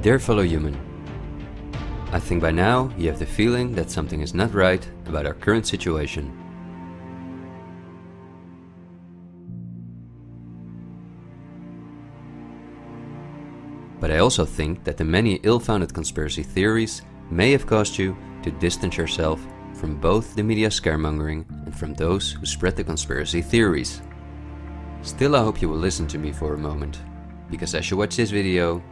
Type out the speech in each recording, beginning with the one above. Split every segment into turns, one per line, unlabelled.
Dear fellow human, I think by now you have the feeling that something is not right about our current situation. But I also think that the many ill-founded conspiracy theories may have caused you to distance yourself from both the media scaremongering and from those who spread the conspiracy theories. Still, I hope you will listen to me for a moment, because as you watch this video,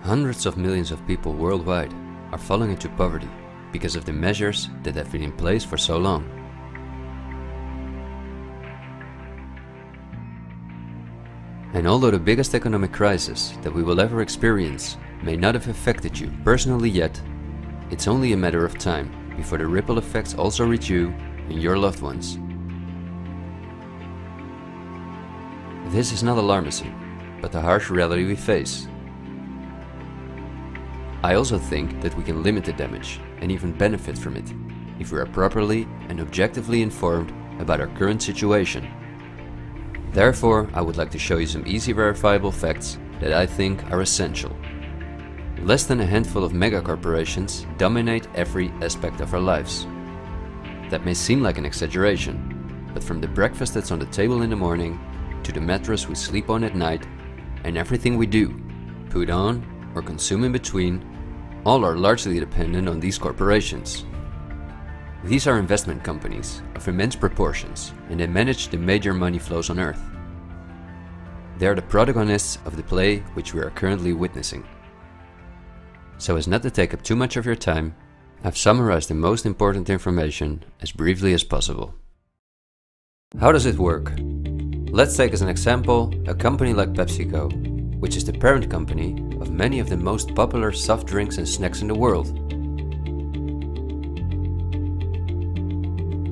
hundreds of millions of people worldwide are falling into poverty because of the measures that have been in place for so long. And although the biggest economic crisis that we will ever experience may not have affected you personally yet, it's only a matter of time before the ripple effects also reach you and your loved ones. This is not alarmism, but the harsh reality we face. I also think that we can limit the damage and even benefit from it if we are properly and objectively informed about our current situation. Therefore, I would like to show you some easy verifiable facts that I think are essential. Less than a handful of mega corporations dominate every aspect of our lives. That may seem like an exaggeration, but from the breakfast that's on the table in the morning, to the mattress we sleep on at night, and everything we do, put on, or consume in between, all are largely dependent on these corporations. These are investment companies of immense proportions, and they manage the major money flows on Earth. They are the protagonists of the play which we are currently witnessing. So as not to take up too much of your time, I've summarized the most important information as briefly as possible. How does it work? Let's take as an example a company like PepsiCo, which is the parent company of many of the most popular soft drinks and snacks in the world.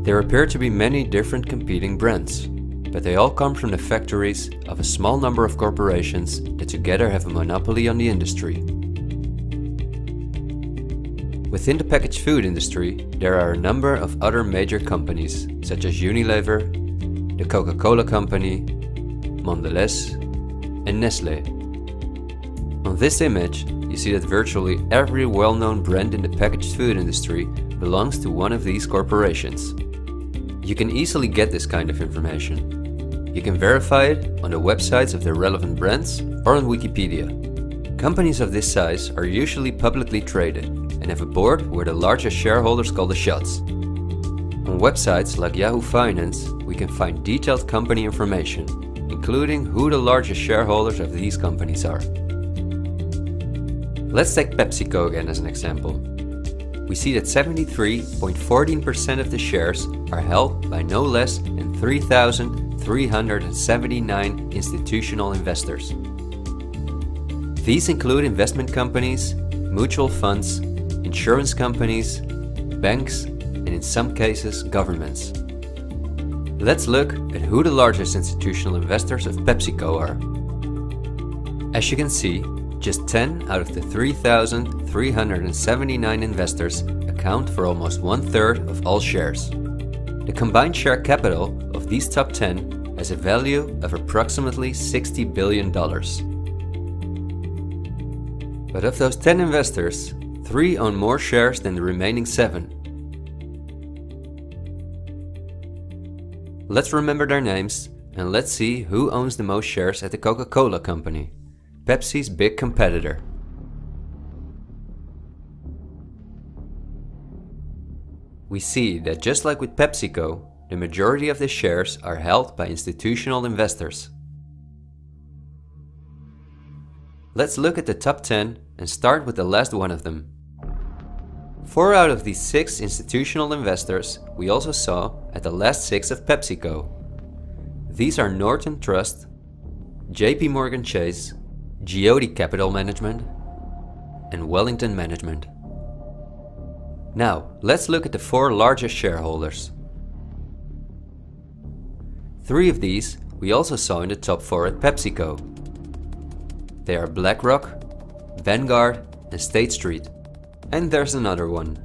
There appear to be many different competing brands, but they all come from the factories of a small number of corporations that together have a monopoly on the industry. Within the packaged food industry, there are a number of other major companies such as Unilever, the Coca-Cola Company, Mondelez, and Nestlé. On this image, you see that virtually every well-known brand in the packaged food industry belongs to one of these corporations. You can easily get this kind of information. You can verify it on the websites of the relevant brands or on Wikipedia. Companies of this size are usually publicly traded and have a board where the largest shareholders call the shots. On websites like Yahoo Finance, we can find detailed company information, including who the largest shareholders of these companies are. Let's take PepsiCo again as an example. We see that 73.14% of the shares are held by no less than 3,379 institutional investors. These include investment companies, mutual funds, insurance companies, banks, and in some cases governments. Let's look at who the largest institutional investors of PepsiCo are. As you can see, just 10 out of the 3,379 investors account for almost 1/3 of all shares. The combined share capital of these top 10 has a value of approximately $60 billion. But of those 10 investors, 3 own more shares than the remaining 7. Let's remember their names and let's see who owns the most shares at the Coca-Cola Company, Pepsi's big competitor. We see that just like with PepsiCo, the majority of the shares are held by institutional investors. Let's look at the top 10 and start with the last one of them. 4 out of these 6 institutional investors we also saw at the last 6 of PepsiCo. These are Norton Trust, JP Morgan Chase, Geode Capital Management, and Wellington Management. Now, let's look at the 4 largest shareholders. 3 of these we also saw in the top 4 at PepsiCo. They are BlackRock, Vanguard, and State Street. And there's another one,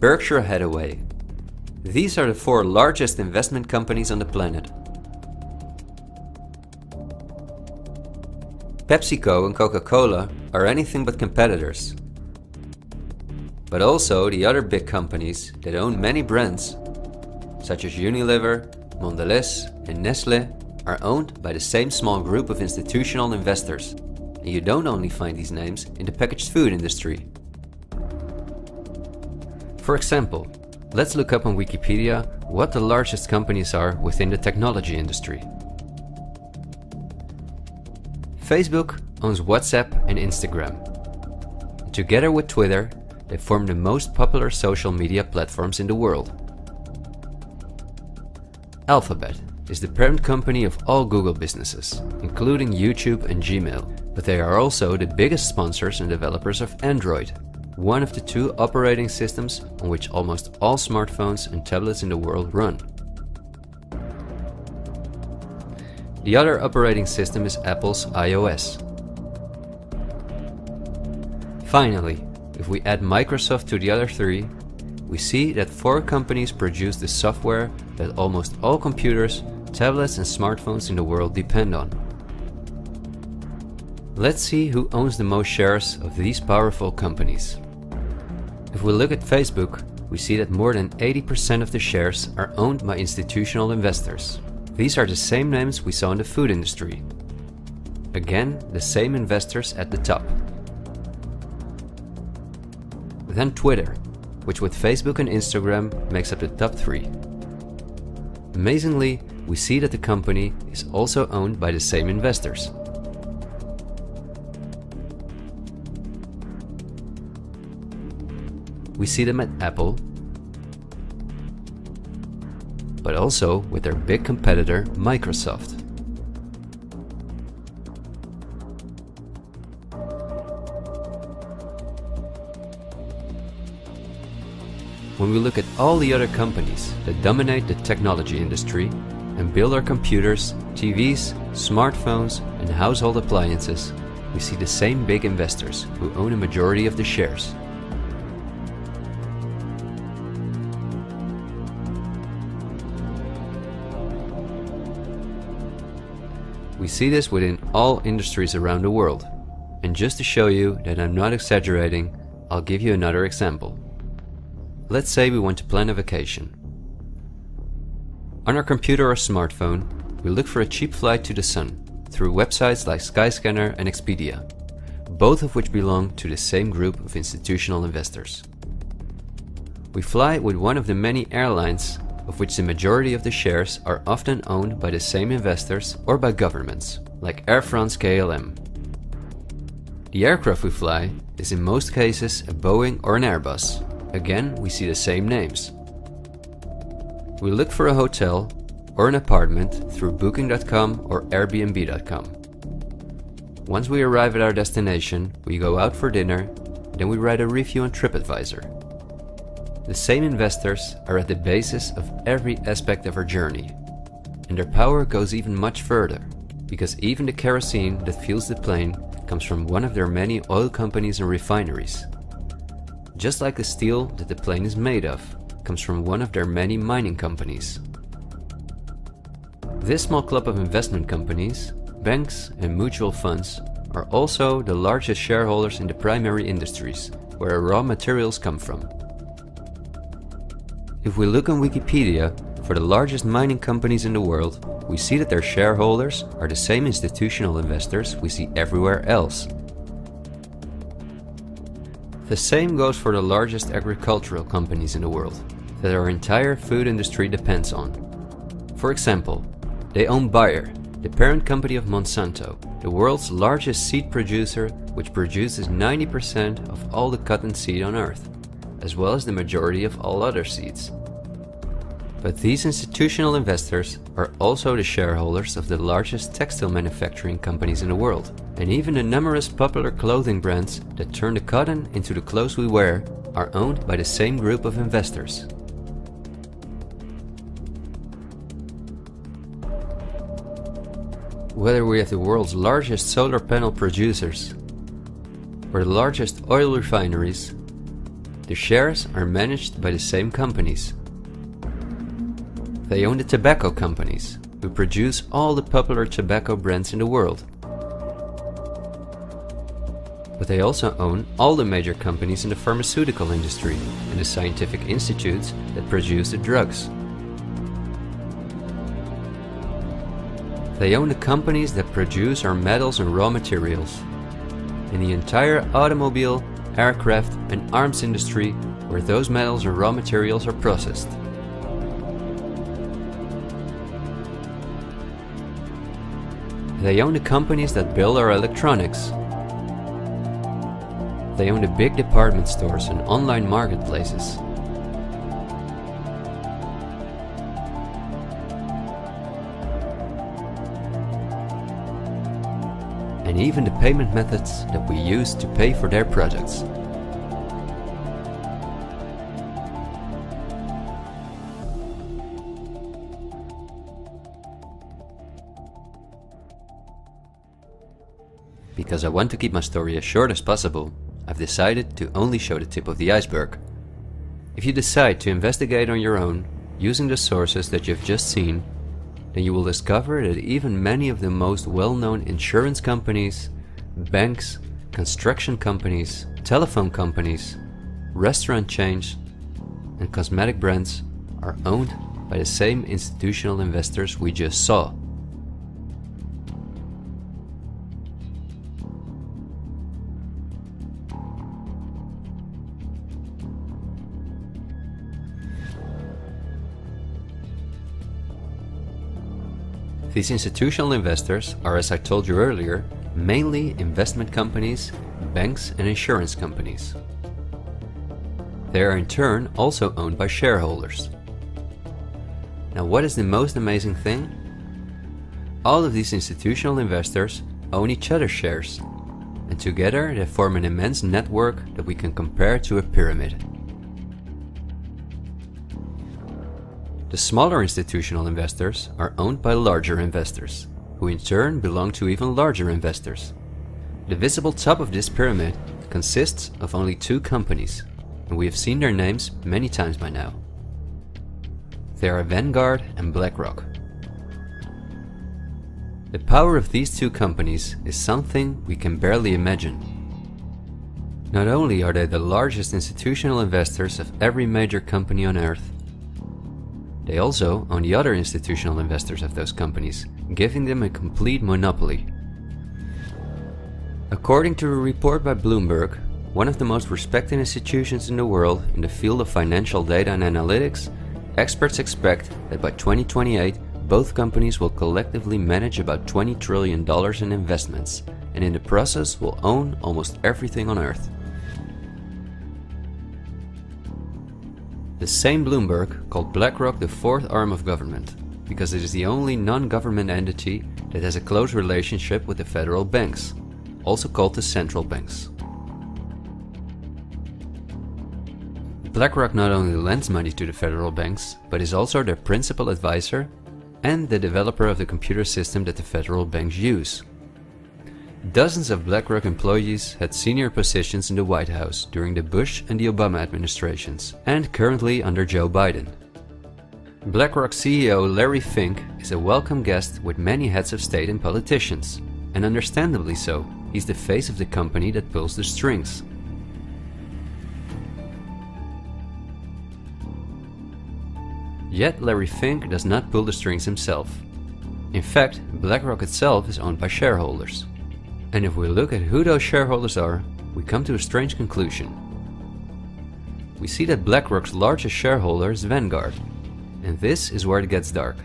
Berkshire Hathaway. These are the 4 largest investment companies on the planet. PepsiCo and Coca-Cola are anything but competitors. But also the other big companies that own many brands, such as Unilever, Mondelez and Nestlé, are owned by the same small group of institutional investors. And you don't only find these names in the packaged food industry. For example, let's look up on Wikipedia what the largest companies are within the technology industry. Facebook owns WhatsApp and Instagram. Together with Twitter, they form the most popular social media platforms in the world. Alphabet is the parent company of all Google businesses, including YouTube and Gmail, but they are also the biggest sponsors and developers of Android, one of the two operating systems on which almost all smartphones and tablets in the world run. The other operating system is Apple's iOS. Finally, if we add Microsoft to the other three, we see that 4 companies produce the software that almost all computers, tablets and smartphones in the world depend on. Let's see who owns the most shares of these powerful companies. If we look at Facebook, we see that more than 80% of the shares are owned by institutional investors. These are the same names we saw in the food industry. Again, the same investors at the top. Then Twitter, which with Facebook and Instagram makes up the top 3. Amazingly, we see that the company is also owned by the same investors. We see them at Apple, but also with their big competitor Microsoft. When we look at all the other companies that dominate the technology industry and build our computers, TVs, smartphones and household appliances, we see the same big investors who own a majority of the shares. We see this within all industries around the world. And just to show you that I'm not exaggerating, I'll give you another example. Let's say we want to plan a vacation. On our computer or smartphone, we look for a cheap flight to the sun through websites like Skyscanner and Expedia, both of which belong to the same group of institutional investors. We fly with one of the many airlines, of which the majority of the shares are often owned by the same investors or by governments, like Air France-KLM. The aircraft we fly is in most cases a Boeing or an Airbus. Again, we see the same names. We look for a hotel or an apartment through Booking.com or Airbnb.com. Once we arrive at our destination, we go out for dinner, then we write a review on TripAdvisor. The same investors are at the basis of every aspect of our journey, and their power goes even much further, because even the kerosene that fuels the plane comes from one of their many oil companies and refineries. Just like the steel that the plane is made of comes from one of their many mining companies. This small club of investment companies, banks and mutual funds are also the largest shareholders in the primary industries, where raw materials come from. If we look on Wikipedia for the largest mining companies in the world, we see that their shareholders are the same institutional investors we see everywhere else. The same goes for the largest agricultural companies in the world, that our entire food industry depends on. For example, they own Bayer, the parent company of Monsanto, the world's largest seed producer, which produces 90% of all the cotton seed on Earth, as well as the majority of all other seeds. But these institutional investors are also the shareholders of the largest textile manufacturing companies in the world, and even the numerous popular clothing brands that turn the cotton into the clothes we wear are owned by the same group of investors. Whether we have the world's largest solar panel producers or the largest oil refineries, the shares are managed by the same companies. They own the tobacco companies, who produce all the popular tobacco brands in the world. But they also own all the major companies in the pharmaceutical industry and the scientific institutes that produce the drugs. They own the companies that produce our metals and raw materials, and the entire automobile, aircraft and arms industry where those metals and raw materials are processed. They own the companies that build our electronics. They own the big department stores and online marketplaces. And even the payment methods that we use to pay for their products. Because I want to keep my story as short as possible, I've decided to only show the tip of the iceberg. If you decide to investigate on your own, using the sources that you've just seen, then you will discover that even many of the most well-known insurance companies, banks, construction companies, telephone companies, restaurant chains, and cosmetic brands are owned by the same institutional investors we just saw. These institutional investors are, as I told you earlier, mainly investment companies, banks and insurance companies. They are in turn also owned by shareholders. Now, what is the most amazing thing? All of these institutional investors own each other's shares, and together they form an immense network that we can compare to a pyramid. The smaller institutional investors are owned by larger investors, who in turn belong to even larger investors. The visible top of this pyramid consists of only two companies, and we have seen their names many times by now. They are Vanguard and BlackRock. The power of these two companies is something we can barely imagine. Not only are they the largest institutional investors of every major company on Earth, they also own the other institutional investors of those companies, giving them a complete monopoly. According to a report by Bloomberg, one of the most respected institutions in the world in the field of financial data and analytics, experts expect that by 2028 both companies will collectively manage about $20 trillion in investments, and in the process will own almost everything on Earth. The same Bloomberg called BlackRock the fourth arm of government, because it is the only non-government entity that has a close relationship with the federal banks, also called the central banks. BlackRock not only lends money to the federal banks, but is also their principal advisor and the developer of the computer system that the federal banks use. Dozens of BlackRock employees had senior positions in the White House during the Bush and the Obama administrations, and currently under Joe Biden. BlackRock CEO Larry Fink is a welcome guest with many heads of state and politicians, and understandably so. He's the face of the company that pulls the strings. Yet Larry Fink does not pull the strings himself. In fact, BlackRock itself is owned by shareholders. And if we look at who those shareholders are, we come to a strange conclusion. We see that BlackRock's largest shareholder is Vanguard, and this is where it gets dark.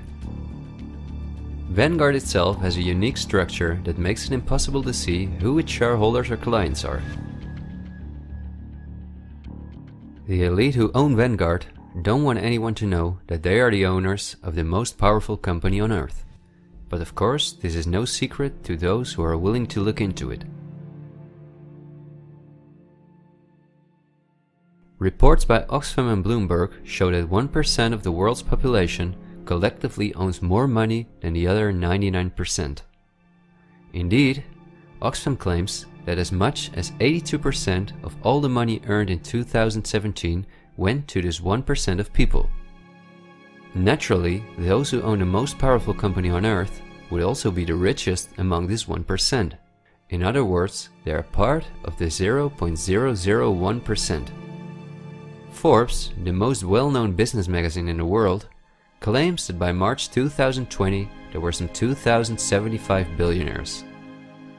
Vanguard itself has a unique structure that makes it impossible to see who its shareholders or clients are. The elite who own Vanguard don't want anyone to know that they are the owners of the most powerful company on Earth. But of course, this is no secret to those who are willing to look into it. Reports by Oxfam and Bloomberg show that 1% of the world's population collectively owns more money than the other 99%. Indeed, Oxfam claims that as much as 82% of all the money earned in 2017 went to this 1% of people. Naturally, those who own the most powerful company on Earth would also be the richest among this 1%. In other words, they are part of the 0.001%. Forbes, the most well-known business magazine in the world, claims that by March 2020 there were some 2,075 billionaires.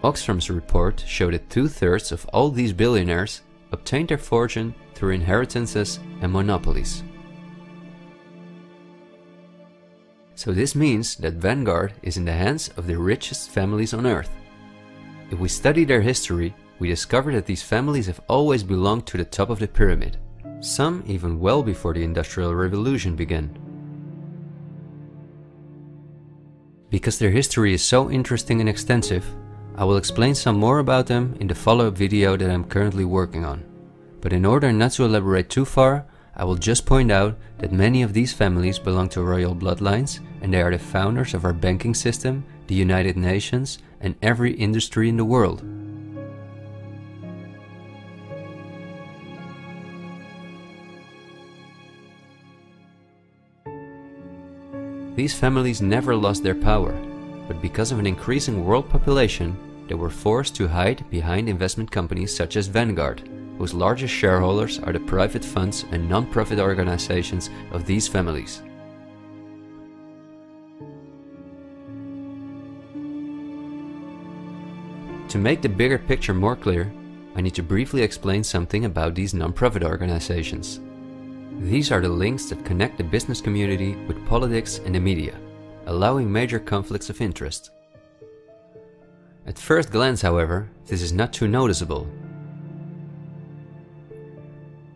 Oxfam's report showed that 2/3 of all these billionaires obtained their fortune through inheritances and monopolies. So this means that Vanguard is in the hands of the richest families on earth. If we study their history, we discover that these families have always belonged to the top of the pyramid, some even well before the Industrial Revolution began. Because their history is so interesting and extensive, I will explain some more about them in the follow-up video that I'm currently working on. But in order not to elaborate too far, I will just point out that many of these families belong to royal bloodlines, and they are the founders of our banking system, the United Nations, and every industry in the world. These families never lost their power, but because of an increasing world population, they were forced to hide behind investment companies such as Vanguard, whose largest shareholders are the private funds and non-profit organizations of these families. To make the bigger picture more clear, I need to briefly explain something about these non-profit organizations. These are the links that connect the business community with politics and the media, allowing major conflicts of interest. At first glance, however, this is not too noticeable.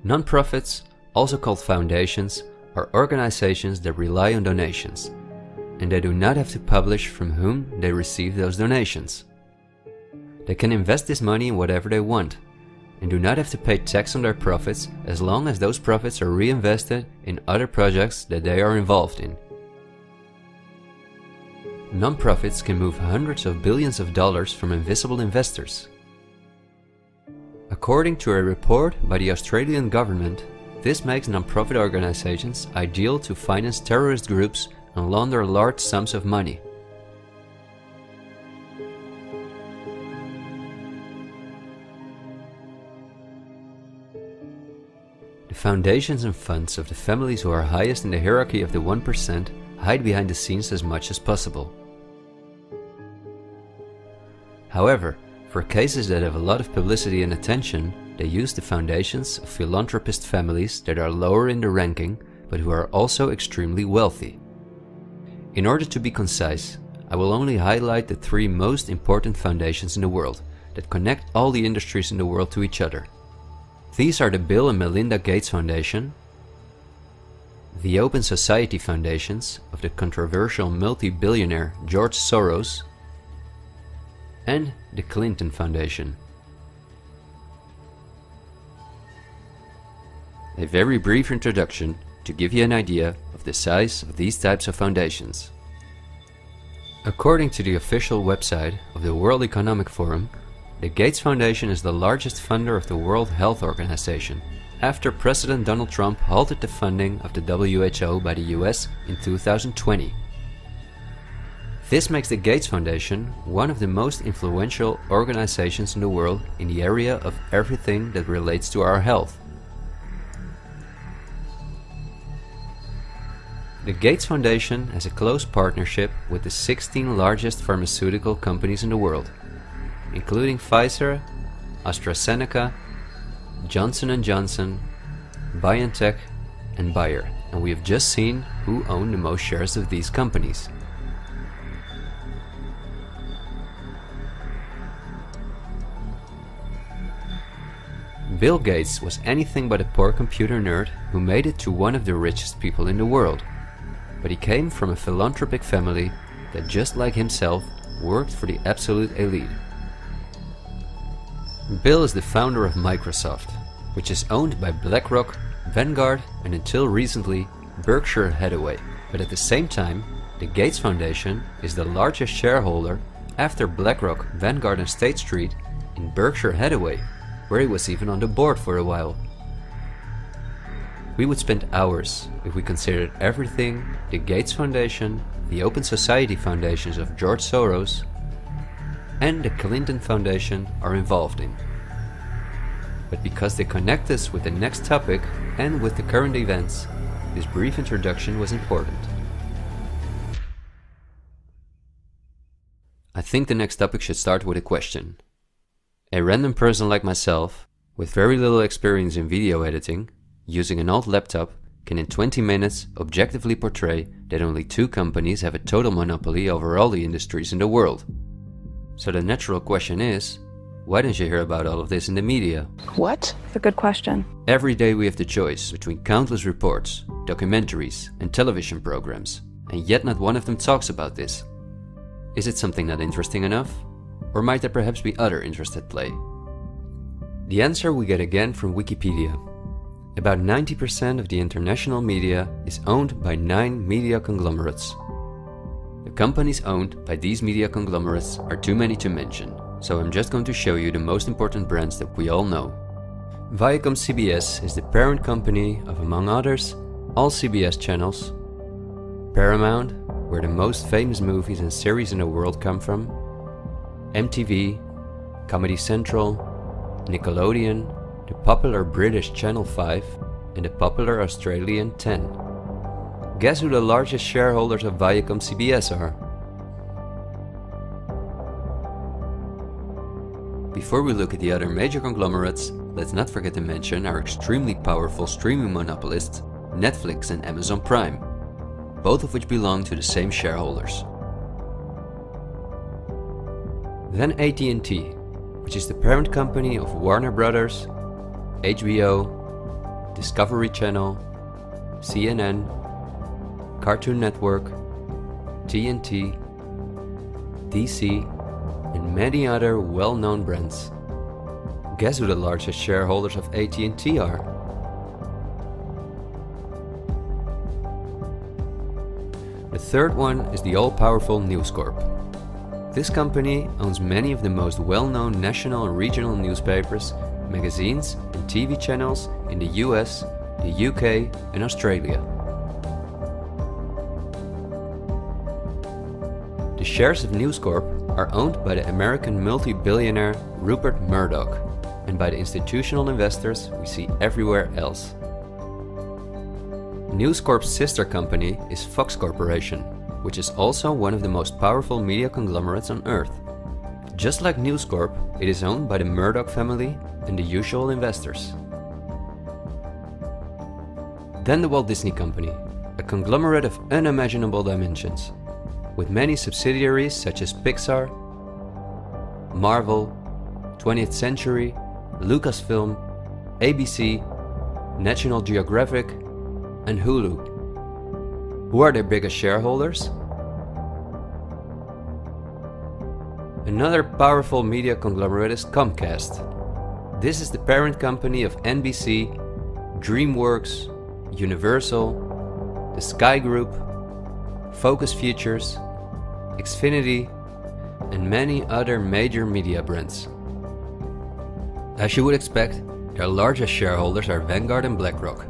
Non-profits, also called foundations, are organizations that rely on donations, and they do not have to publish from whom they receive those donations. They can invest this money in whatever they want, and do not have to pay tax on their profits as long as those profits are reinvested in other projects that they are involved in. Non-profits can move hundreds of billions of dollars from invisible investors. According to a report by the Australian government, this makes non-profit organizations ideal to finance terrorist groups and launder large sums of money. The foundations and funds of the families who are highest in the hierarchy of the 1% hide behind the scenes as much as possible. However, for cases that have a lot of publicity and attention, they use the foundations of philanthropist families that are lower in the ranking, but who are also extremely wealthy. In order to be concise, I will only highlight the 3 most important foundations in the world that connect all the industries in the world to each other. These are the Bill and Melinda Gates Foundation, the Open Society Foundations of the controversial multi-billionaire George Soros, and the Clinton Foundation. A very brief introduction to give you an idea of the size of these types of foundations. According to the official website of the World Economic Forum, the Gates Foundation is the largest funder of the World Health Organization, after President Donald Trump halted the funding of the WHO by the US in 2020. This makes the Gates Foundation one of the most influential organizations in the world in the area of everything that relates to our health. The Gates Foundation has a close partnership with the 16 largest pharmaceutical companies in the world, including Pfizer, AstraZeneca, Johnson & Johnson, BioNTech, and Bayer, and we have just seen who own the most shares of these companies. Bill Gates was anything but a poor computer nerd who made it to one of the richest people in the world. But he came from a philanthropic family that, just like himself, worked for the absolute elite. Bill is the founder of Microsoft, which is owned by BlackRock, Vanguard, and until recently, Berkshire Hathaway. But at the same time, the Gates Foundation is the largest shareholder after BlackRock, Vanguard, and State Street in Berkshire Hathaway, where he was even on the board for a while. We would spend hours if we considered everything the Gates Foundation, the Open Society Foundations of George Soros, and the Clinton Foundation are involved in. But because they connect us with the next topic and with the current events, this brief introduction was important. I think the next topic should start with a question. A random person like myself, with very little experience in video editing, using an old laptop, can in 20 minutes objectively portray that only 2 companies have a total monopoly over all the industries in the world. So the natural question is, why didn't you hear about all of this in the media?
What? It's a good question.
Every day we have the choice between countless reports, documentaries and television programs, and yet not one of them talks about this. Is it something not interesting enough? Or might there perhaps be other interests at play? The answer we get again from Wikipedia. About 90% of the international media is owned by 9 media conglomerates. The companies owned by these media conglomerates are too many to mention, so I'm just going to show you the most important brands that we all know. Viacom CBS is the parent company of, among others, all CBS channels, Paramount, where the most famous movies and series in the world come from, MTV, Comedy Central, Nickelodeon, the popular British Channel 5 and the popular Australian 10. Guess who the largest shareholders of Viacom CBS are? Before we look at the other major conglomerates, let's not forget to mention our extremely powerful streaming monopolists, Netflix and Amazon Prime, both of which belong to the same shareholders. Then AT&T, which is the parent company of Warner Brothers, HBO, Discovery Channel, CNN, Cartoon Network, TNT, DC, and many other well-known brands. Guess who the largest shareholders of AT&T are? The third one is the all-powerful News Corp. This company owns many of the most well-known national and regional newspapers, magazines and TV channels in the US, the UK and Australia. The shares of News Corp are owned by the American multi-billionaire Rupert Murdoch and by the institutional investors we see everywhere else. News Corp's sister company is Fox Corporation, which is also one of the most powerful media conglomerates on Earth. Just like News Corp, it is owned by the Murdoch family and the usual investors. Then the Walt Disney Company, a conglomerate of unimaginable dimensions, with many subsidiaries such as Pixar, Marvel, 20th Century, Lucasfilm, ABC, National Geographic, and Hulu. Who are their biggest shareholders? Another powerful media conglomerate is Comcast. This is the parent company of NBC, DreamWorks, Universal, the Sky Group, Focus Features, Xfinity, and many other major media brands. As you would expect, their largest shareholders are Vanguard and BlackRock.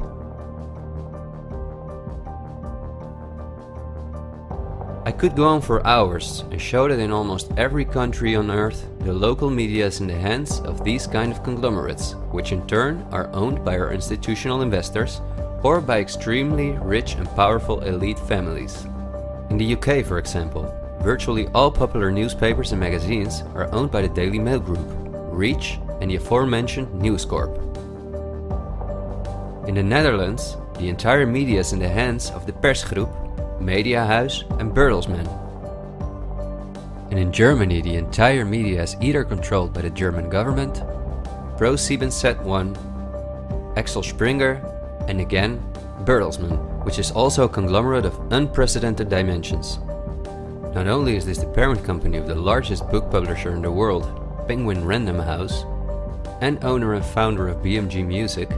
I could go on for hours and show that in almost every country on Earth, the local media is in the hands of these kind of conglomerates, which in turn are owned by our institutional investors or by extremely rich and powerful elite families. In the UK, for example, virtually all popular newspapers and magazines are owned by the Daily Mail Group, Reach and the aforementioned News Corp. In the Netherlands, the entire media is in the hands of the Persgroep, Mediahuis and Bertelsmann. And in Germany, the entire media is either controlled by the German government, ProSiebenSat.1, Axel Springer, and again, Bertelsmann, which is also a conglomerate of unprecedented dimensions. Not only is this the parent company of the largest book publisher in the world, Penguin Random House, and owner and founder of BMG Music,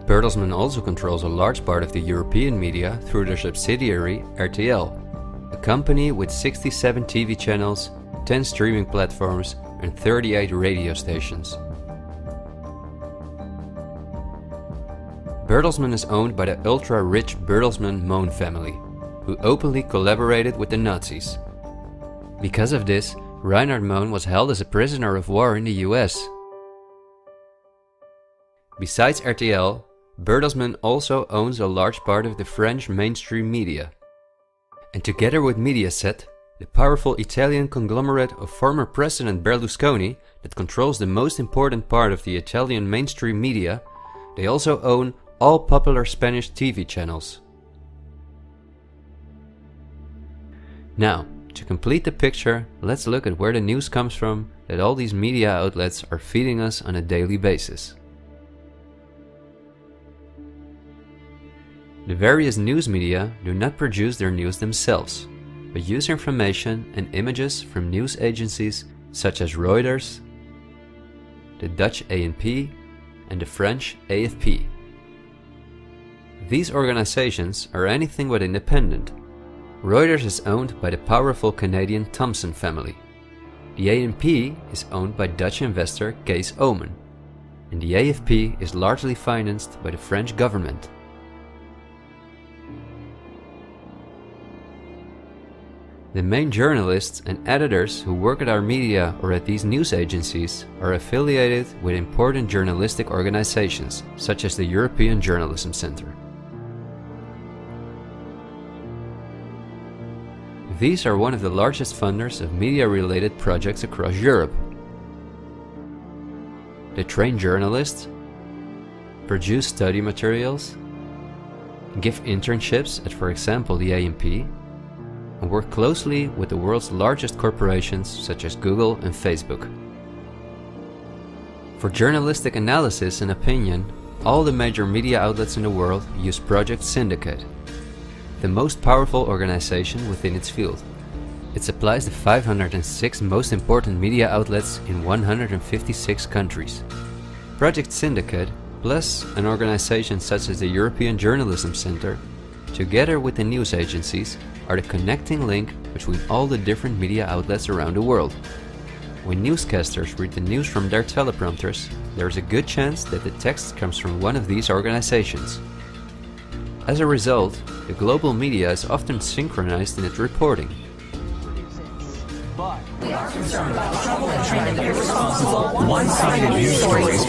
Bertelsmann also controls a large part of the European media through their subsidiary RTL, a company with 67 TV channels, 10 streaming platforms and 38 radio stations. Bertelsmann is owned by the ultra-rich Bertelsmann-Mohn family, who openly collaborated with the Nazis. Because of this, Reinhard Mohn was held as a prisoner of war in the US. Besides RTL, Bertelsmann also owns a large part of the French mainstream media. And together with Mediaset, the powerful Italian conglomerate of former President Berlusconi that controls the most important part of the Italian mainstream media, they also own all popular Spanish TV channels. Now, to complete the picture, let's look at where the news comes from that all these media outlets are feeding us on a daily basis. The various news media do not produce their news themselves, but use information and images from news agencies such as Reuters, the Dutch ANP, and the French AFP. These organizations are anything but independent. Reuters is owned by the powerful Canadian Thomson family. The ANP is owned by Dutch investor Kees Omen, and the AFP is largely financed by the French government. The main journalists and editors who work at our media or at these news agencies are affiliated with important journalistic organizations, such as the European Journalism Centre. These are one of the largest funders of media-related projects across Europe. They train journalists, produce study materials, give internships at, for example, the ANP, and work closely with the world's largest corporations such as Google and Facebook. For journalistic analysis and opinion, all the major media outlets in the world use Project Syndicate, the most powerful organization within its field. It supplies the 506 most important media outlets in 156 countries. Project Syndicate, plus an organization such as the European Journalism Centre, together with the news agencies, are the connecting link between all the different media outlets around the world. When newscasters read the news from their teleprompters, there is a good chance that the text comes from one of these organizations. As a result, the global media is often synchronized in its reporting.
We are concerned about the trouble and trend of irresponsible, one-sided news stories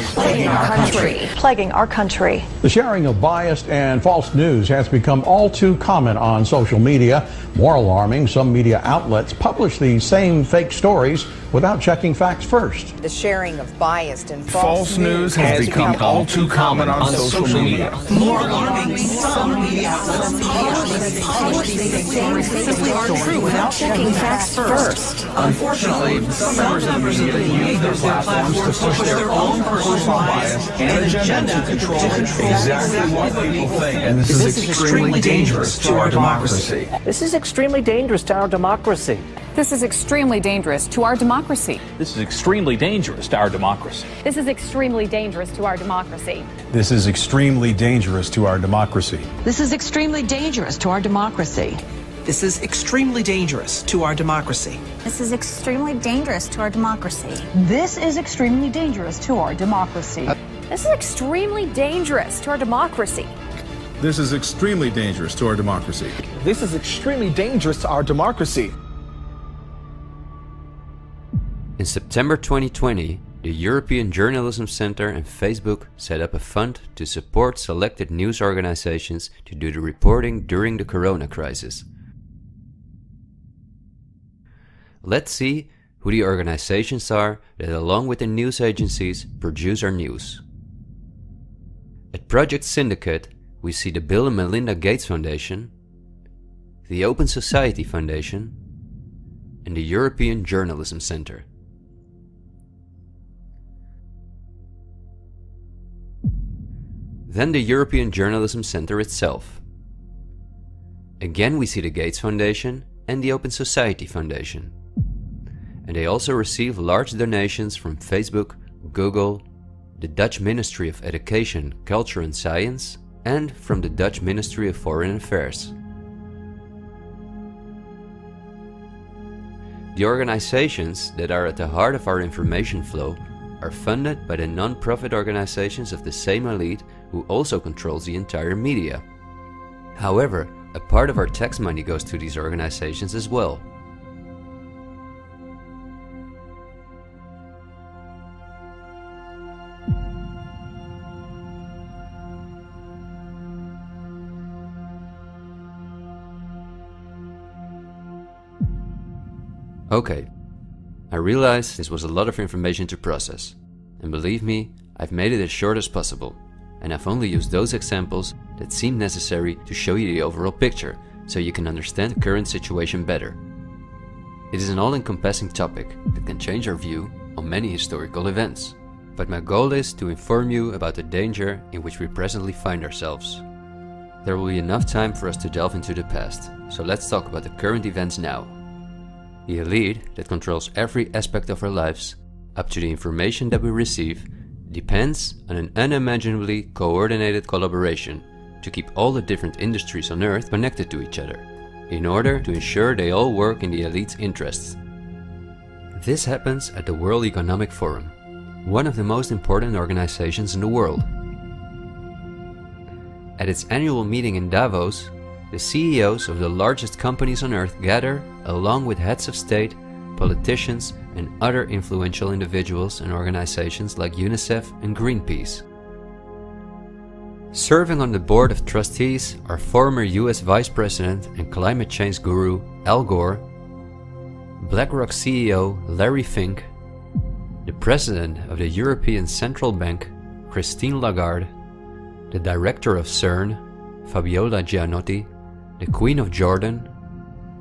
plaguing our country.
The sharing of biased and false news has become all too common on social media. More alarming, some media outlets publish these same fake stories without checking facts first.
The sharing of biased and false
news has become all too common on social media.
More alarming, some media outlets publish these same fake stories without checking facts first.
Unfortunately, some members of the media use their platforms to push their own personal bias and agenda to control exactly what people think. And this is extremely dangerous to our democracy.
This is extremely dangerous to our democracy.
This is extremely dangerous to our democracy.
This is extremely dangerous to our democracy.
This is extremely dangerous to our democracy.
This is extremely dangerous to our democracy.
This is extremely dangerous to our democracy.
This is extremely dangerous to our democracy.
This is extremely dangerous to our democracy.
This is extremely dangerous to our democracy.
This is extremely dangerous to our democracy.
This is extremely dangerous to our democracy.
This is extremely dangerous to our democracy.
In September 2020, the European Journalism Centre and Facebook set up a fund to support selected news organizations to do the reporting during the corona crisis. Let's see who the organizations are that, along with the news agencies, produce our news. At Project Syndicate, we see the Bill and Melinda Gates Foundation, the Open Society Foundation, and the European Journalism Centre. Then the European Journalism Centre itself. Again we see the Gates Foundation and the Open Society Foundation. And they also receive large donations from Facebook, Google, the Dutch Ministry of Education, Culture and Science, and from the Dutch Ministry of Foreign Affairs. The organizations that are at the heart of our information flow are funded by the non-profit organizations of the same elite who also controls the entire media. However, a part of our tax money goes to these organizations as well. Okay, I realize this was a lot of information to process, and believe me, I've made it as short as possible, and I've only used those examples that seem necessary to show you the overall picture, so you can understand the current situation better. It is an all-encompassing topic that can change our view on many historical events, but my goal is to inform you about the danger in which we presently find ourselves. There will be enough time for us to delve into the past, so let's talk about the current events now. The elite that controls every aspect of our lives, up to the information that we receive, depends on an unimaginably coordinated collaboration to keep all the different industries on Earth connected to each other, in order to ensure they all work in the elite's interests. This happens at the World Economic Forum, one of the most important organizations in the world. At its annual meeting in Davos, the CEOs of the largest companies on Earth gather along with heads of state, politicians, and other influential individuals and organizations like UNICEF and Greenpeace. Serving on the board of trustees are former US Vice President and climate change guru Al Gore, BlackRock CEO Larry Fink, the President of the European Central Bank Christine Lagarde, the Director of CERN Fabiola Gianotti, the Queen of Jordan,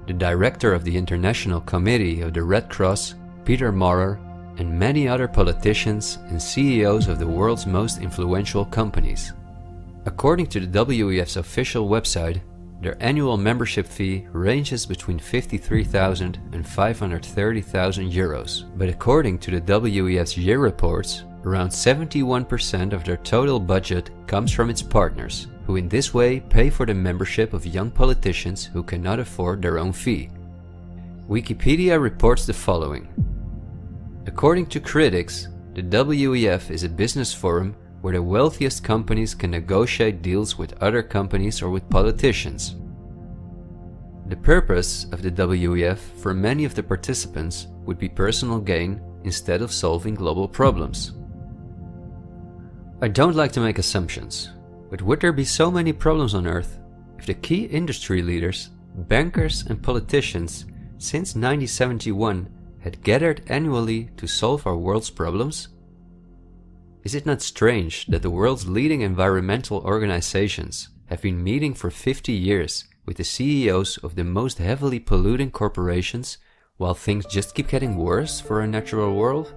the Director of the International Committee of the Red Cross Peter Maurer, and many other politicians and CEOs of the world's most influential companies. According to the WEF's official website, their annual membership fee ranges between 53,000 and 530,000 euros. But according to the WEF's year reports, around 71% of their total budget comes from its partners, who in this way pay for the membership of young politicians who cannot afford their own fee. Wikipedia reports the following. According to critics, the WEF is a business forum where the wealthiest companies can negotiate deals with other companies or with politicians. The purpose of the WEF for many of the participants would be personal gain instead of solving global problems. I don't like to make assumptions, but would there be so many problems on Earth if the key industry leaders, bankers and politicians since 1971 had gathered annually to solve our world's problems? Is it not strange that the world's leading environmental organizations have been meeting for 50 years with the CEOs of the most heavily polluting corporations while things just keep getting worse for our natural world?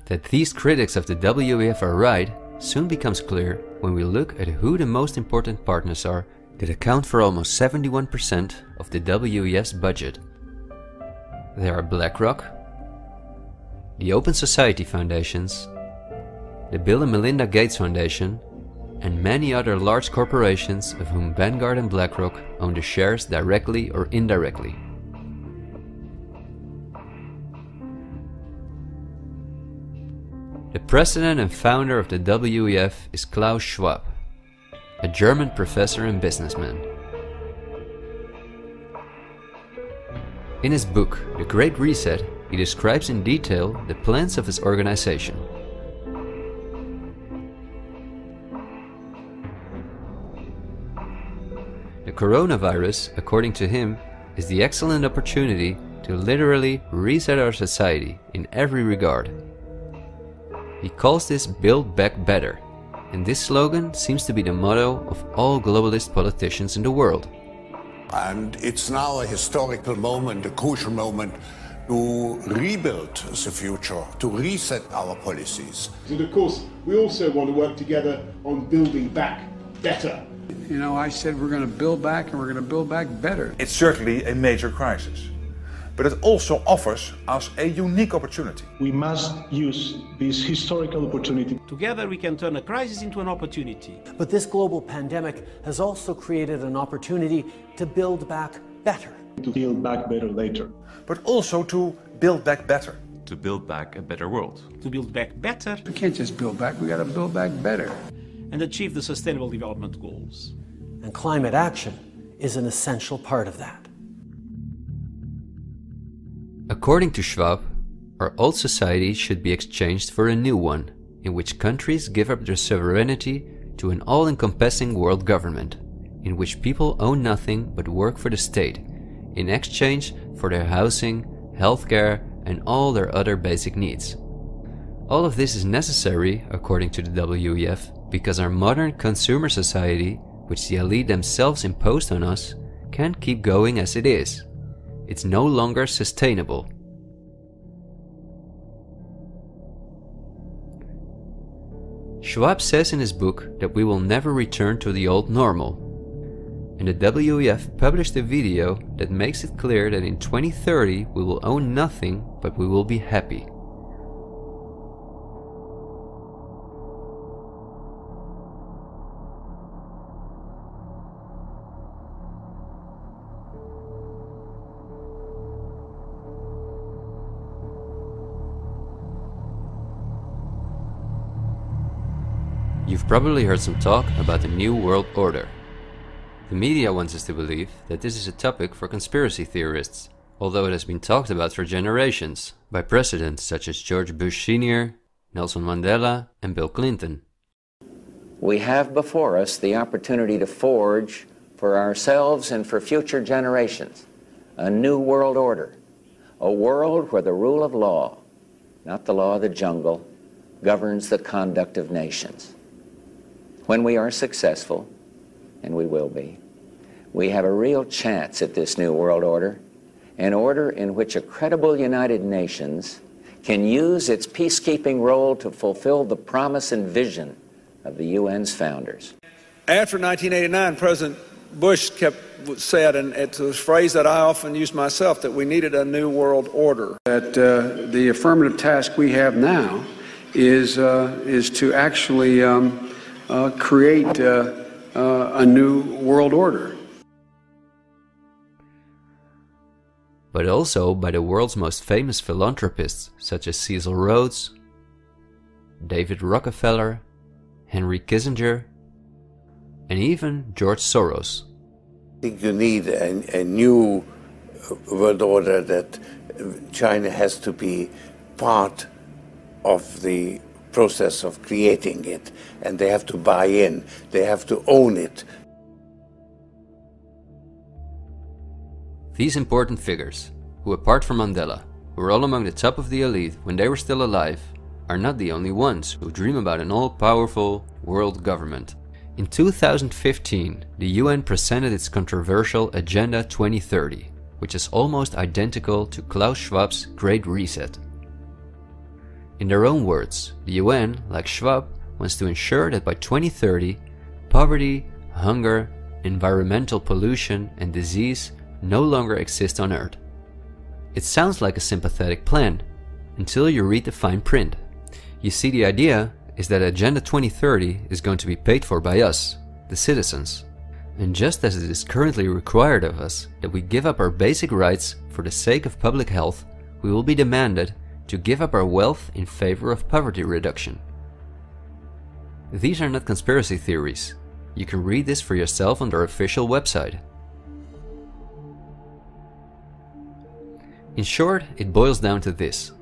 That these critics of the WEF are right soon becomes clear when we look at who the most important partners are that account for almost 71% of the WEF's budget. There are BlackRock, the Open Society Foundations, the Bill and Melinda Gates Foundation, and many other large corporations of whom Vanguard and BlackRock own the shares directly or indirectly. The president and founder of the WEF is Klaus Schwab, a German professor and businessman. In his book, The Great Reset, he describes in detail the plans of his organization. The coronavirus, according to him, is the excellent opportunity to literally reset our society in every regard. He calls this Build Back Better, and this slogan seems to be the motto of all globalist politicians in the world.
And it's now a historical moment, a crucial moment, to rebuild the future, to reset our policies.
And of course, we also want to work together on building back better.
You know, I said we're going to build back and we're going to build back better.
It's certainly a major crisis, but it also offers us a unique opportunity.
We must use this historical opportunity.
Together we can turn a crisis into an opportunity.
But this global pandemic has also created an opportunity to build back better.
To build back better later.
But also to build back better.
To build back a better world.
To build back better.
We can't just build back, we got to build back better.
And achieve the Sustainable Development Goals.
And climate action is an essential part of that.
According to Schwab, our old society should be exchanged for a new one, in which countries give up their sovereignty to an all-encompassing world government, in which people own nothing but work for the state, in exchange for their housing, healthcare, and all their other basic needs. All of this is necessary, according to the WEF, because our modern consumer society, which the elite themselves imposed on us, can't keep going as it is. It's no longer sustainable. Schwab says in his book that we will never return to the old normal. And the WEF published a video that makes it clear that in 2030 we will own nothing, but we will be happy. You've probably heard some talk about the New World Order. The media wants us to believe that this is a topic for conspiracy theorists, although it has been talked about for generations by presidents such as George Bush Sr., Nelson Mandela, and Bill Clinton.
We have before us the opportunity to forge for ourselves and for future generations a new world order, a world where the rule of law, not the law of the jungle, governs the conduct of nations. When we are successful, and we will be, we have a real chance at this new world order, an order in which a credible United Nations can use its peacekeeping role to fulfill the promise and vision of the UN's founders.
After 1989, President Bush said, and it's a phrase that I often use myself, that we needed a new world order.
That the affirmative task we have now is to actually create a new world order.
But also by the world's most famous philanthropists such as Cecil Rhodes, David Rockefeller, Henry Kissinger, and even George Soros.
I think you need a new world order, that China has to be part of the process of creating it, and they have to buy in, they have to own it.
These important figures, who apart from Mandela, were all among the top of the elite when they were still alive, are not the only ones who dream about an all-powerful world government. In 2015, the UN presented its controversial Agenda 2030, which is almost identical to Klaus Schwab's Great Reset. In their own words, the UN, like Schwab, wants to ensure that by 2030, poverty, hunger, environmental pollution, and disease no longer exist on Earth. It sounds like a sympathetic plan, until you read the fine print. You see, the idea is that Agenda 2030 is going to be paid for by us, the citizens. And just as it is currently required of us that we give up our basic rights for the sake of public health, we will be demanded to give up our wealth in favor of poverty reduction. These are not conspiracy theories. You can read this for yourself on their official website. In short, it boils down to this.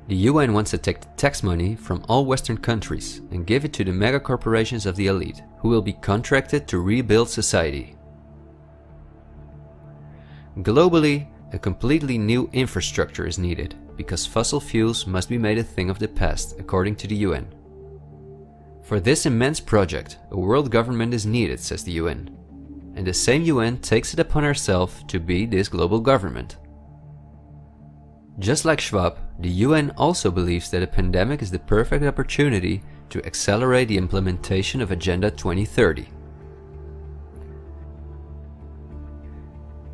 The UN wants to take the tax money from all Western countries and give it to the mega corporations of the elite, who will be contracted to rebuild society. Globally, a completely new infrastructure is needed, because fossil fuels must be made a thing of the past, according to the UN. For this immense project, a world government is needed, says the UN. And the same UN takes it upon herself to be this global government. Just like Schwab, the UN also believes that a pandemic is the perfect opportunity to accelerate the implementation of Agenda 2030.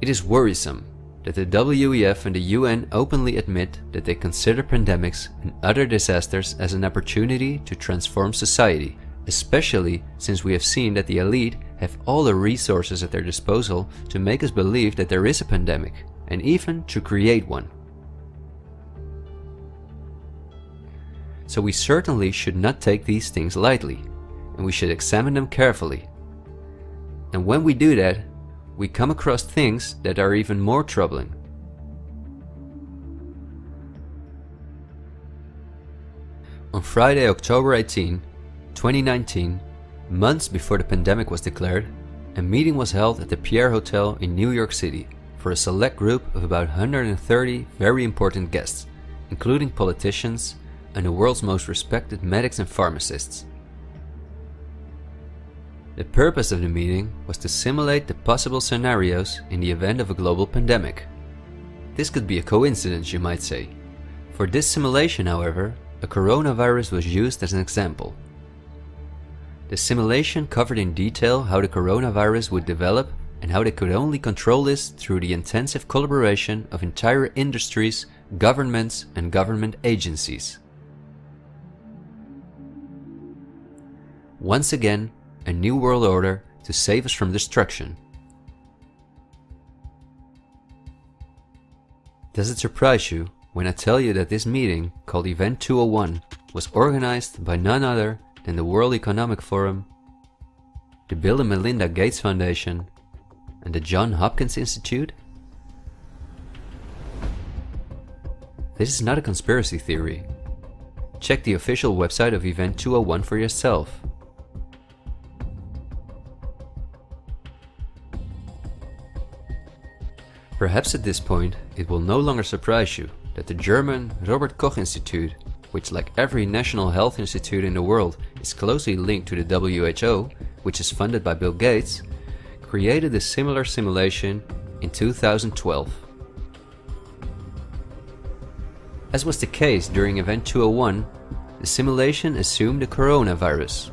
It is worrisome that the WEF and the UN openly admit that they consider pandemics and other disasters as an opportunity to transform society, especially since we have seen that the elite have all the resources at their disposal to make us believe that there is a pandemic, and even to create one. So we certainly should not take these things lightly, and we should examine them carefully. And when we do that, we come across things that are even more troubling. On Friday, October 18, 2019, months before the pandemic was declared, a meeting was held at the Pierre Hotel in New York City for a select group of about 130 very important guests, including politicians and the world's most respected medics and pharmacists. The purpose of the meeting was to simulate the possible scenarios in the event of a global pandemic. This could be a coincidence, you might say. For this simulation, however, a coronavirus was used as an example. The simulation covered in detail how the coronavirus would develop and how they could only control this through the intensive collaboration of entire industries, governments, and government agencies. Once again, a new world order to save us from destruction. Does it surprise you when I tell you that this meeting, called Event 201, was organized by none other than the World Economic Forum, the Bill and Melinda Gates Foundation, and the Johns Hopkins Institute? This is not a conspiracy theory. Check the official website of Event 201 for yourself. Perhaps at this point, it will no longer surprise you that the German Robert Koch Institute, which like every national health institute in the world is closely linked to the WHO, which is funded by Bill Gates, created a similar simulation in 2012. As was the case during Event 201, the simulation assumed the coronavirus.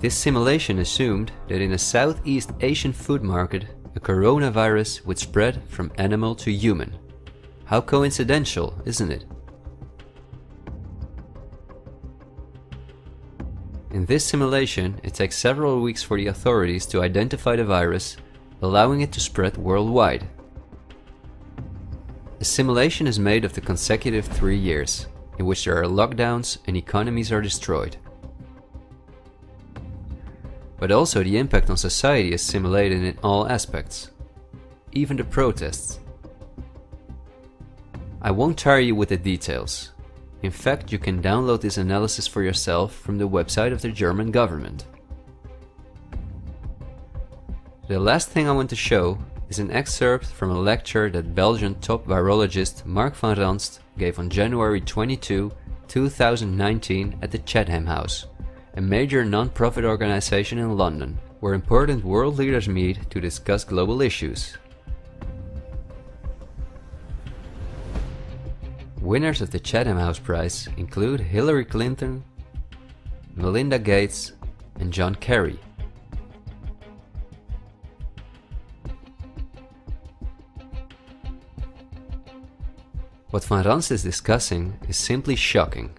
This simulation assumed that in a Southeast Asian food market, a coronavirus would spread from animal to human. How coincidental, isn't it? In this simulation, it takes several weeks for the authorities to identify the virus, allowing it to spread worldwide. The simulation is made of the consecutive 3 years, in which there are lockdowns and economies are destroyed. But also the impact on society is simulated in all aspects, even the protests. I won't tire you with the details. In fact, you can download this analysis for yourself from the website of the German government. The last thing I want to show is an excerpt from a lecture that Belgian top virologist Mark van Ranst gave on January 22, 2019 at the Chatham House, a major non-profit organization in London, where important world leaders meet to discuss global issues. Winners of the Chatham House Prize include Hillary Clinton, Melinda Gates, and John Kerry. What Van Ranst is discussing is simply shocking.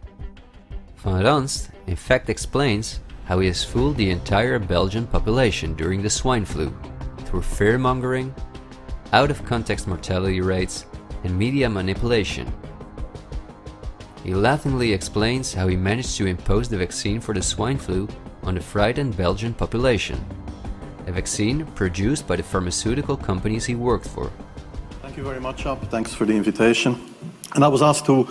Van Ranst in fact explains how he has fooled the entire Belgian population during the swine flu through fear-mongering, out-of-context mortality rates, and media manipulation. He laughingly explains how he managed to impose the vaccine for the swine flu on the frightened Belgian population, a vaccine produced by the pharmaceutical companies he worked for.
Thank you very much, Ab. Thanks for the invitation. And I was asked to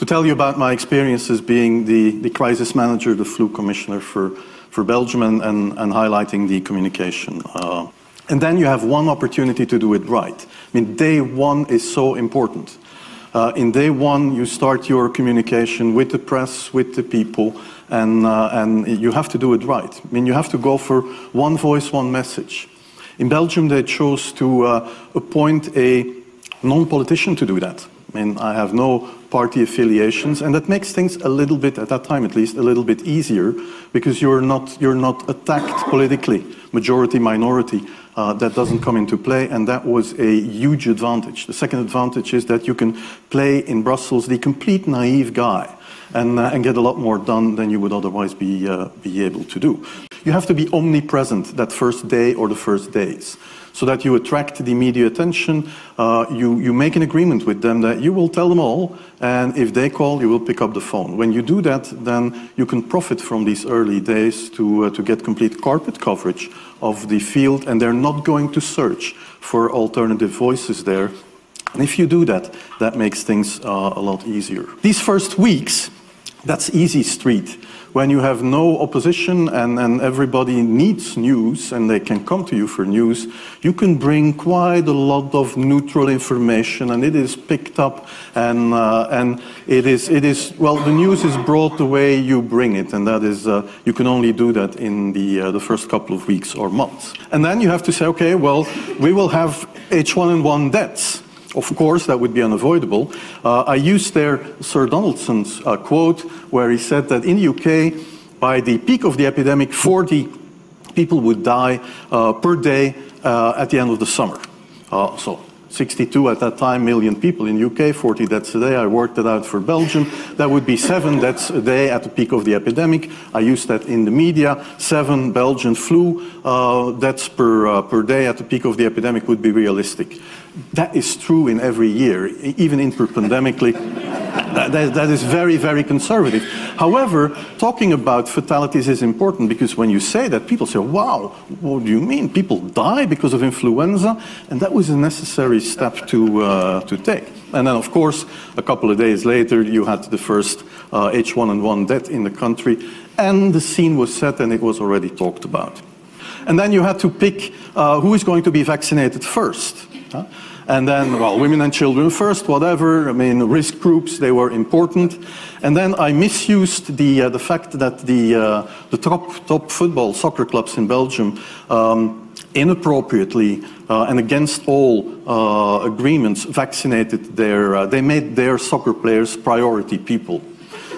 tell you about my experiences being the crisis manager, the flu commissioner for Belgium, and highlighting the communication. And then you have one opportunity to do it right. I mean, day one is so important. In day one, you start your communication with the press, with the people, and you have to do it right. I mean, you have to go for one voice, one message. In Belgium, they chose to appoint a non-politician to do that. I mean, I have no party affiliations, and that makes things a little bit, at that time at least, a little bit easier, because you're not attacked politically, majority, minority. That doesn't come into play, and that was a huge advantage. The second advantage is that you can play in Brussels the complete naive guy and get a lot more done than you would otherwise be able to do. You have to be omnipresent that first day or the first days, so that you attract the media attention. You make an agreement with them that you will tell them all, and if they call, you will pick up the phone. When you do that, then you can profit from these early days to get complete carpet coverage of the field, and they're not going to search for alternative voices there. And if you do that, that makes things a lot easier. These first weeks, that's easy street when you have no opposition and everybody needs news and they can come to you for news, you can bring quite a lot of neutral information, and it is picked up, and it is well, the news is brought the way you bring it, and that is you can only do that in the first couple of weeks or months. And then you have to say, okay, well, we will have H1N1 deaths. Of course, that would be unavoidable. I used there Sir Donaldson's quote, where he said that in the UK, by the peak of the epidemic, 40 people would die per day at the end of the summer. So 62 at that time million people in the UK, 40 deaths a day. I worked it out for Belgium. That would be 7 deaths a day at the peak of the epidemic. I used that in the media. 7 Belgian flu deaths per day at the peak of the epidemic would be realistic. That is true in every year, even interpandemically. That is very, very conservative. However, talking about fatalities is important, because when you say that, people say, wow, what do you mean? People die because of influenza? And that was a necessary step to take. And then, of course, a couple of days later, you had the first H1N1 death in the country, and the scene was set and it was already talked about. And then you had to pick who is going to be vaccinated first. And then, well, women and children first, whatever. I mean, risk groups, they were important. And then I misused the fact that the top football, soccer clubs in Belgium inappropriately and against all agreements vaccinated they made their soccer players priority people.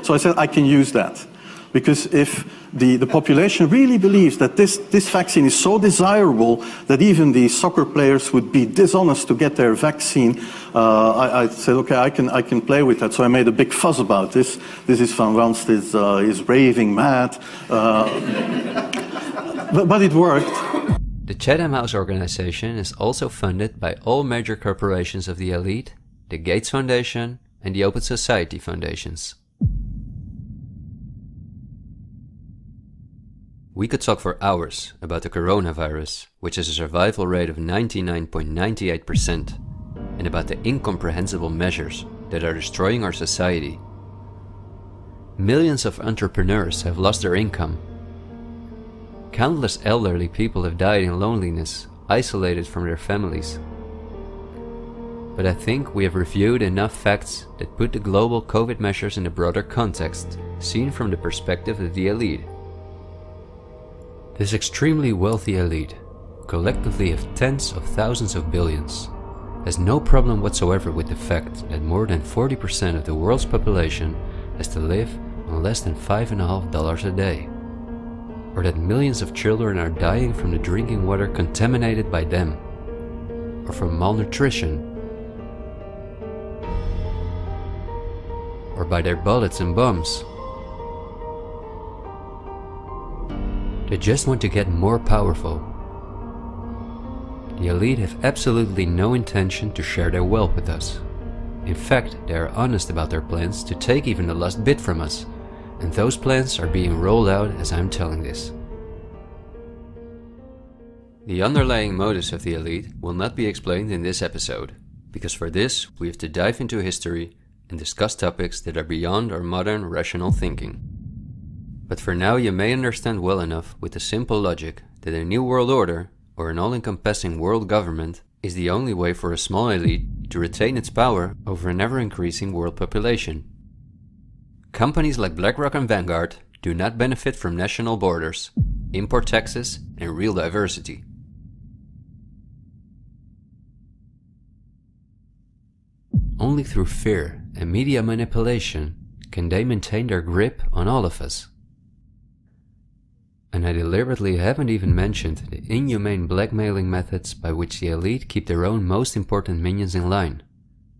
So I said, I can use that. Because if the population really believes that this vaccine is so desirable that even the soccer players would be dishonest to get their vaccine, I said, okay, I can play with that. So I made a big fuss about this. This is Van Ranst is raving mad. But it worked.
The Chatham House organization is also funded by all major corporations of the elite, the Gates Foundation and the Open Society Foundations. We could talk for hours about the coronavirus, which has a survival rate of 99.98%, and about the incomprehensible measures that are destroying our society. Millions of entrepreneurs have lost their income. Countless elderly people have died in loneliness, isolated from their families. But I think we have reviewed enough facts that put the global COVID measures in a broader context, seen from the perspective of the elite. This extremely wealthy elite, collectively of tens of thousands of billions, has no problem whatsoever with the fact that more than 40% of the world's population has to live on less than $5.50 a day, or that millions of children are dying from the drinking water contaminated by them, or from malnutrition, or by their bullets and bombs. They just want to get more powerful. The elite have absolutely no intention to share their wealth with us. In fact, they are honest about their plans to take even the last bit from us, and those plans are being rolled out as I'm telling this. The underlying motives of the elite will not be explained in this episode, because for this we have to dive into history and discuss topics that are beyond our modern rational thinking. But for now you may understand well enough with the simple logic that a new world order, or an all-encompassing world government, is the only way for a small elite to retain its power over an ever-increasing world population. Companies like BlackRock and Vanguard do not benefit from national borders, import taxes, and real diversity. Only through fear and media manipulation can they maintain their grip on all of us. And I deliberately haven't even mentioned the inhumane blackmailing methods by which the elite keep their own most important minions in line.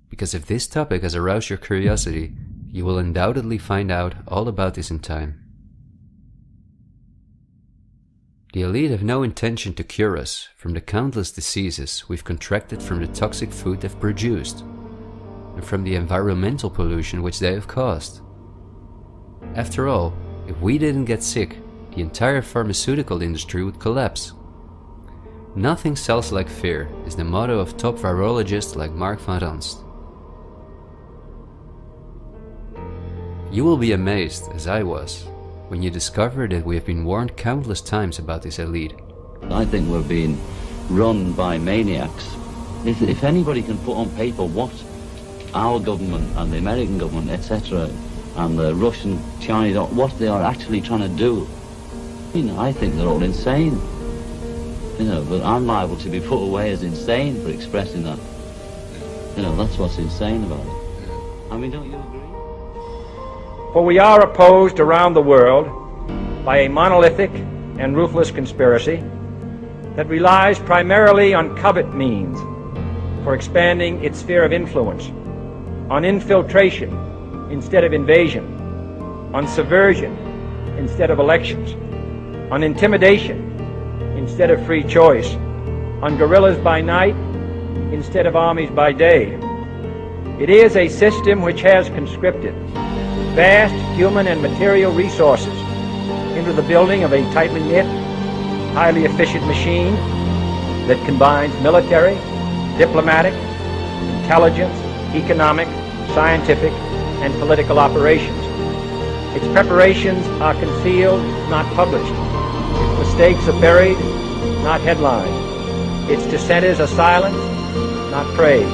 Because if this topic has aroused your curiosity, you will undoubtedly find out all about this in time. The elite have no intention to cure us from the countless diseases we've contracted from the toxic food they've produced, and from the environmental pollution which they have caused. After all, if we didn't get sick, the entire pharmaceutical industry would collapse. Nothing sells like fear is the motto of top virologists like Mark van Ranst. You will be amazed, as I was, when you discover that we have been warned countless times about this elite.
I think we're being run by maniacs. If anybody can put on paper what our government and the American government, etc., and the Russian, Chinese, what they are actually trying to do, I think they're all insane. But I'm liable to be put away as insane for expressing that. That's what's insane about it. I mean, don't you agree?
For we are opposed around the world by a monolithic and ruthless conspiracy that relies primarily on covert means for expanding its sphere of influence, on infiltration instead of invasion, on subversion instead of elections, on intimidation instead of free choice, on guerrillas by night instead of armies by day. It is a system which has conscripted vast human and material resources into the building of a tightly knit, highly efficient machine that combines military, diplomatic, intelligence, economic, scientific, and political operations. Its preparations are concealed, not published. Its mistakes are buried, not headlined. Its dissenters are silenced, not praised.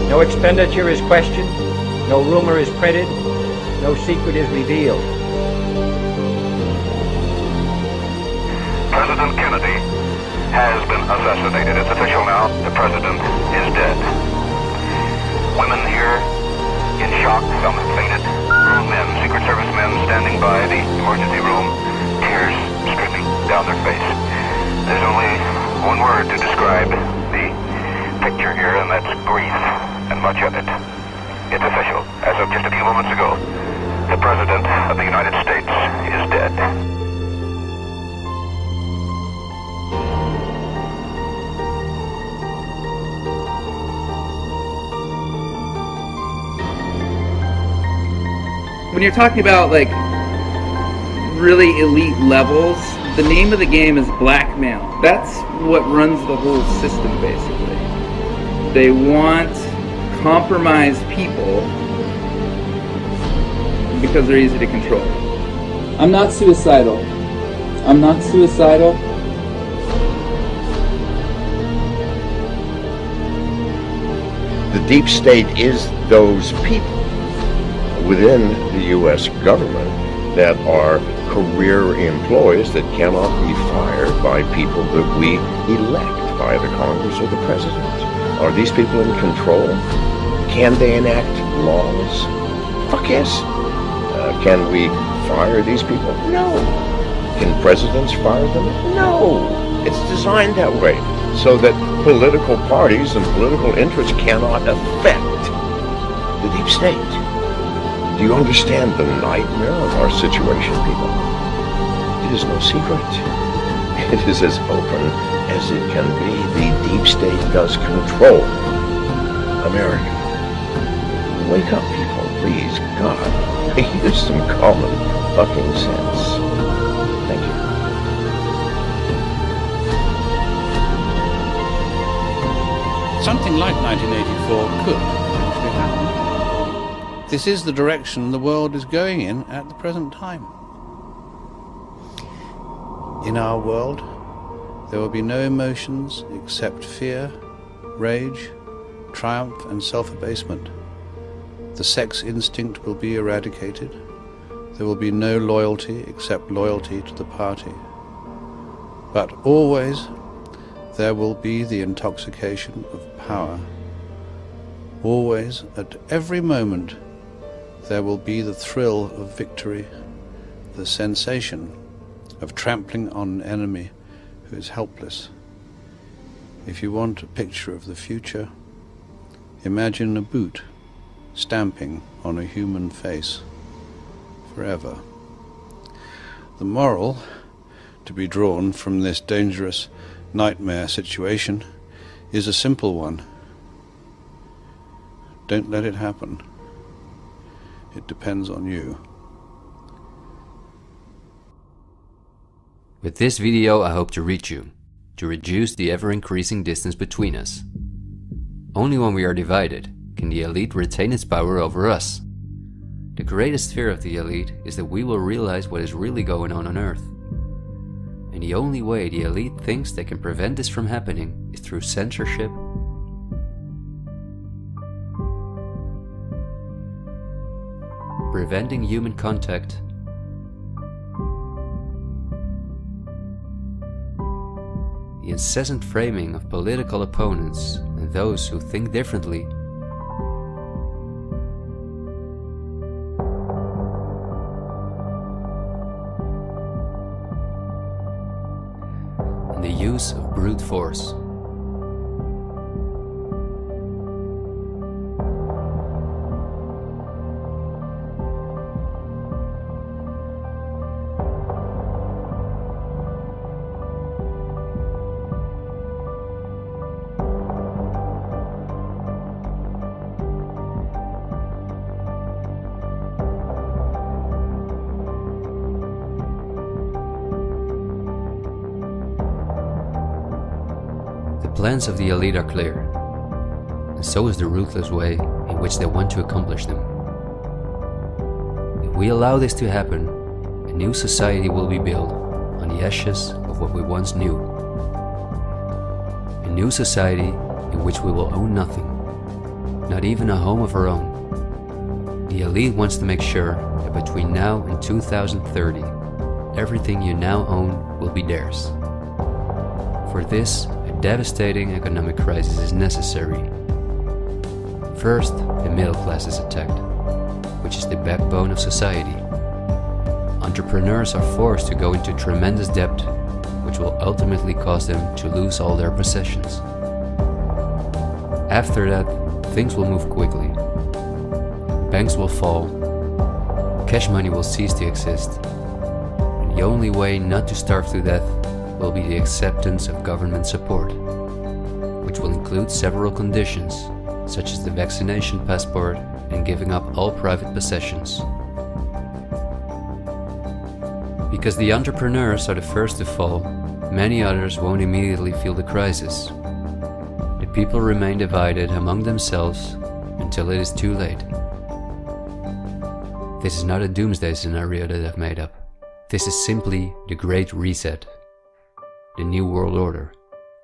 No expenditure is questioned, no rumor is printed, no secret is revealed.
President Kennedy has been assassinated. It's official now. The president is dead. Women here in shock, some have fainted. Men, Secret Service men standing by the emergency room, tears streaming down their face. There's only one word to describe the picture here, and that's grief, and much of it. It's official. As of just a few moments ago, the President of the United States is dead.
When you're talking about like really elite levels, the name of the game is blackmail. That's what runs the whole system basically. They want compromised people because they're easy to control. I'm not suicidal. I'm not suicidal.
The deep state is those people within the U.S. government that are career employees that cannot be fired by people that we elect by the Congress or the President. Are these people in control? Can they enact laws? Fuck yes. Can we fire these people? No. Can presidents fire them? No. It's designed that way so that political parties and political interests cannot affect the deep state. Do you understand the nightmare of our situation, people? It is no secret. It is as open as it can be. The deep state does control America. Wake up, people, please. God, use some common fucking sense. Thank you.
Something like 1984 could actually happen. This is the direction the world is going in at the present time. In our world, there will be no emotions except fear, rage, triumph, and self-abasement. The sex instinct will be eradicated. There will be no loyalty except loyalty to the party. But always there will be the intoxication of power. Always, at every moment, there will be the thrill of victory, the sensation of trampling on an enemy who is helpless. If you want a picture of the future, imagine a boot stamping on a human face forever. The moral to be drawn from this dangerous nightmare situation is a simple one. Don't let it happen. It depends on you.
With this video, I hope to reach you, to reduce the ever-increasing distance between us. Only when we are divided can the elite retain its power over us. the greatest fear of the elite is that we will realize what is really going on Earth. And the only way the elite thinks they can prevent this from happening is through censorship, preventing human contact, the incessant framing of political opponents and those who think differently, and the use of brute force. The plans of the elite are clear, and so is the ruthless way in which they want to accomplish them. If we allow this to happen, a new society will be built on the ashes of what we once knew. A new society in which we will own nothing, not even a home of our own. The elite wants to make sure that between now and 2030, everything you now own will be theirs. For this, devastating economic crisis is necessary. First, the middle class is attacked, which is the backbone of society. Entrepreneurs are forced to go into tremendous debt, which will ultimately cause them to lose all their possessions. After that, things will move quickly. Banks will fall, cash money will cease to exist, and the only way not to starve to death will be the acceptance of government support, which will include several conditions, such as the vaccination passport and giving up all private possessions. Because the entrepreneurs are the first to fall, many others won't immediately feel the crisis. The people remain divided among themselves until it is too late. This is not a doomsday scenario that I've made up. This is simply the Great Reset. The New World Order,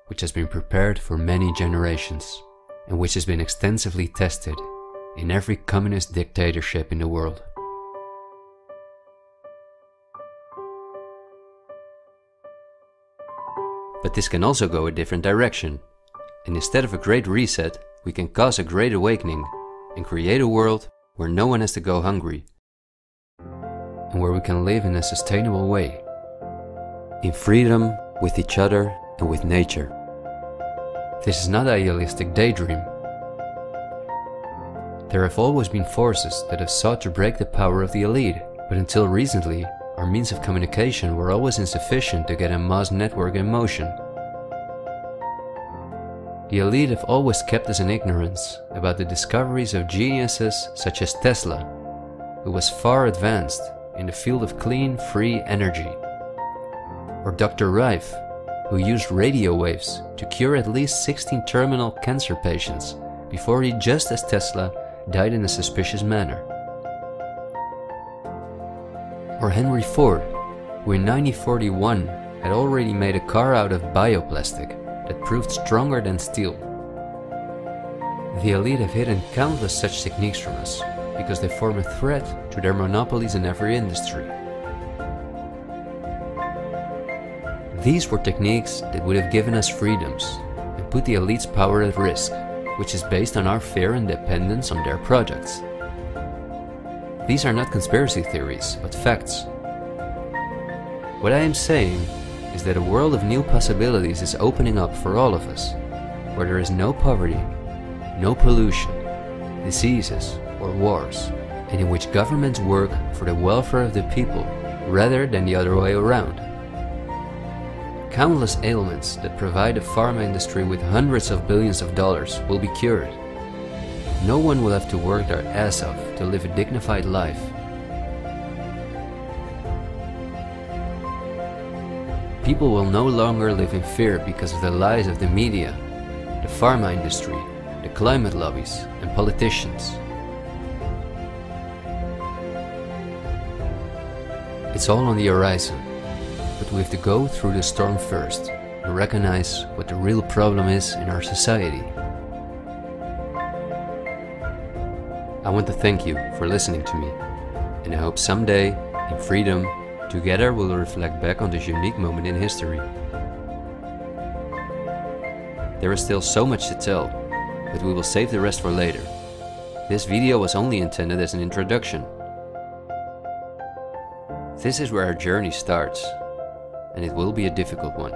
which has been prepared for many generations, and which has been extensively tested in every communist dictatorship in the world. But this can also go a different direction, and instead of a great reset, we can cause a great awakening and create a world where no one has to go hungry, and where we can live in a sustainable way, in freedom, with each other and with nature. This is not an idealistic daydream. There have always been forces that have sought to break the power of the elite, but until recently, our means of communication were always insufficient to get a mass network in motion. The elite have always kept us in ignorance about the discoveries of geniuses such as Tesla, who was far advanced in the field of clean, free energy. Or Dr. Rife, who used radio waves to cure at least 16 terminal cancer patients before he, just as Tesla, died in a suspicious manner. Or Henry Ford, who in 1941 had already made a car out of bioplastic that proved stronger than steel. The elite have hidden countless such techniques from us because they form a threat to their monopolies in every industry. These were techniques that would have given us freedoms and put the elite's power at risk, which is based on our fear and dependence on their projects. These are not conspiracy theories, but facts. What I am saying is that a world of new possibilities is opening up for all of us, where there is no poverty, no pollution, diseases or wars, and in which governments work for the welfare of the people rather than the other way around. Countless ailments that provide the pharma industry with hundreds of billions of dollars will be cured. No one will have to work their ass off to live a dignified life. People will no longer live in fear because of the lies of the media, the pharma industry, the climate lobbies, and politicians. It's all on the horizon, but we have to go through the storm first and recognize what the real problem is in our society. I want to thank you for listening to me, and I hope someday, in freedom, together we'll reflect back on this unique moment in history. There is still so much to tell, but we will save the rest for later. This video was only intended as an introduction. This is where our journey starts, and it will be a difficult one,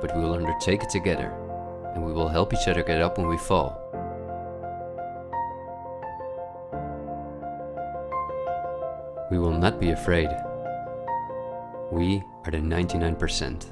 but we will undertake it together, and we will help each other get up when we fall. We will not be afraid. We are the 99%.